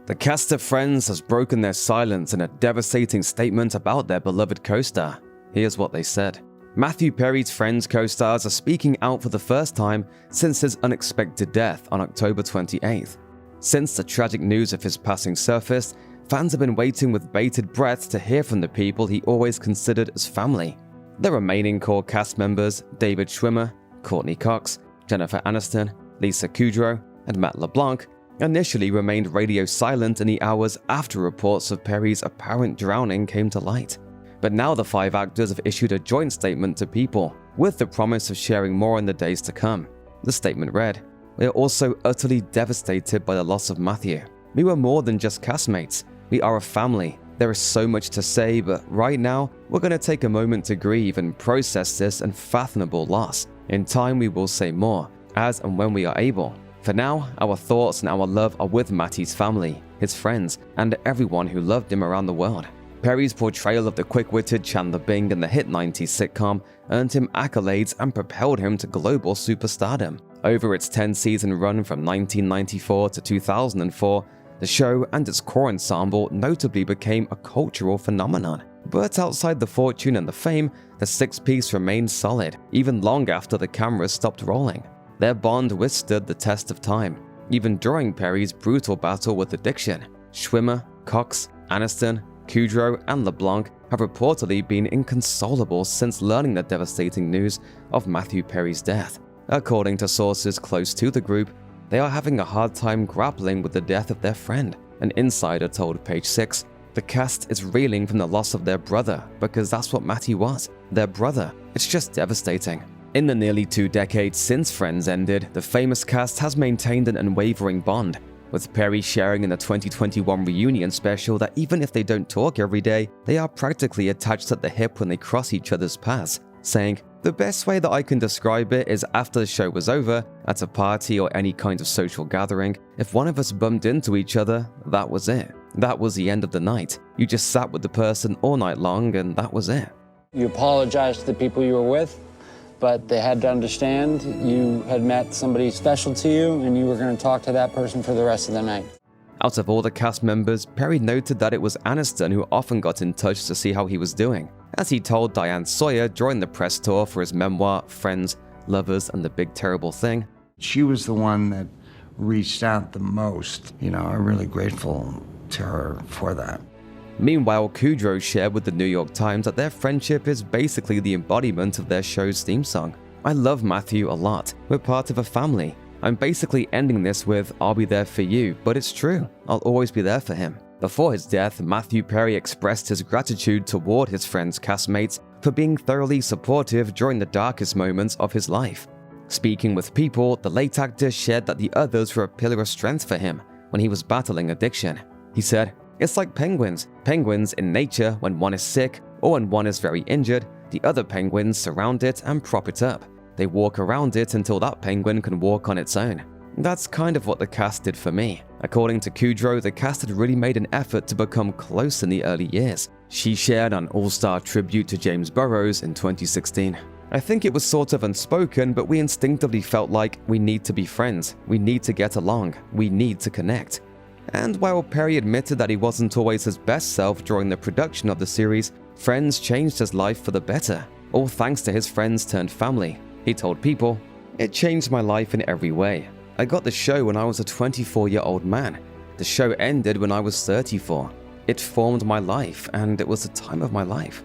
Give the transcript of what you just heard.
The cast of Friends has broken their silence in a devastating statement about their beloved co-star. Here's what they said. Matthew Perry's Friends co-stars are speaking out for the first time since his unexpected death on October 28th. Since the tragic news of his passing surfaced, fans have been waiting with bated breath to hear from the people he always considered as family. The remaining core cast members, David Schwimmer, Courtney Cox, Jennifer Aniston, Lisa Kudrow, and Matt LeBlanc, initially remained radio silent in the hours after reports of Perry's apparent drowning came to light. But now the 5 actors have issued a joint statement to People, with the promise of sharing more in the days to come. The statement read, "We are also utterly devastated by the loss of Matthew. We were more than just castmates. We are a family. There is so much to say, but right now, we're going to take a moment to grieve and process this unfathomable loss. In time, we will say more, as and when we are able. For now, our thoughts and our love are with Matty's family, his friends, and everyone who loved him around the world." Perry's portrayal of the quick-witted Chandler Bing in the hit 90s sitcom earned him accolades and propelled him to global superstardom. Over its 10-season run from 1994 to 2004, the show and its core ensemble notably became a cultural phenomenon. But outside the fortune and the fame, the six-piece remained solid, even long after the cameras stopped rolling. Their bond withstood the test of time, even during Perry's brutal battle with addiction. Schwimmer, Cox, Aniston, Kudrow, and LeBlanc have reportedly been inconsolable since learning the devastating news of Matthew Perry's death. According to sources close to the group, they are having a hard time grappling with the death of their friend. An insider told Page 6, "The cast is reeling from the loss of their brother because that's what Matthew was, their brother. It's just devastating." In the nearly 2 decades since Friends ended, the famous cast has maintained an unwavering bond, with Perry sharing in the 2021 reunion special that even if they don't talk every day, they are practically attached at the hip when they cross each other's paths, saying, "The best way that I can describe it is after the show was over, at a party or any kind of social gathering, if one of us bumped into each other, that was it. That was the end of the night. You just sat with the person all night long and that was it." You apologized to the people you were with, but they had to understand you had met somebody special to you and you were going to talk to that person for the rest of the night. Out of all the cast members, Perry noted that it was Aniston who often got in touch to see how he was doing, as he told Diane Sawyer during the press tour for his memoir, Friends, Lovers, and the Big Terrible Thing. She was the one that reached out the most. I'm really grateful to her for that. Meanwhile, Kudrow shared with the New York Times that their friendship is basically the embodiment of their show's theme song. "I love Matthew a lot. We're part of a family. I'm basically ending this with, I'll be there for you, but it's true. I'll always be there for him." Before his death, Matthew Perry expressed his gratitude toward his Friends castmates for being thoroughly supportive during the darkest moments of his life. Speaking with People, the late actor shared that the others were a pillar of strength for him when he was battling addiction. He said, "It's like penguins. Penguins in nature, when one is sick or when one is very injured, the other penguins surround it and prop it up. They walk around it until that penguin can walk on its own." That's kind of what the cast did for me. According to Kudrow, the cast had really made an effort to become close in the early years. She shared an all-star tribute to James Burrows in 2016. "I think it was sort of unspoken, but we instinctively felt like we need to be friends. We need to get along. We need to connect." And while Perry admitted that he wasn't always his best self during the production of the series, Friends changed his life for the better, all thanks to his friends turned family. He told People, "It changed my life in every way. I got the show when I was a 24-year-old man. The show ended when I was 34. It formed my life, and it was the time of my life.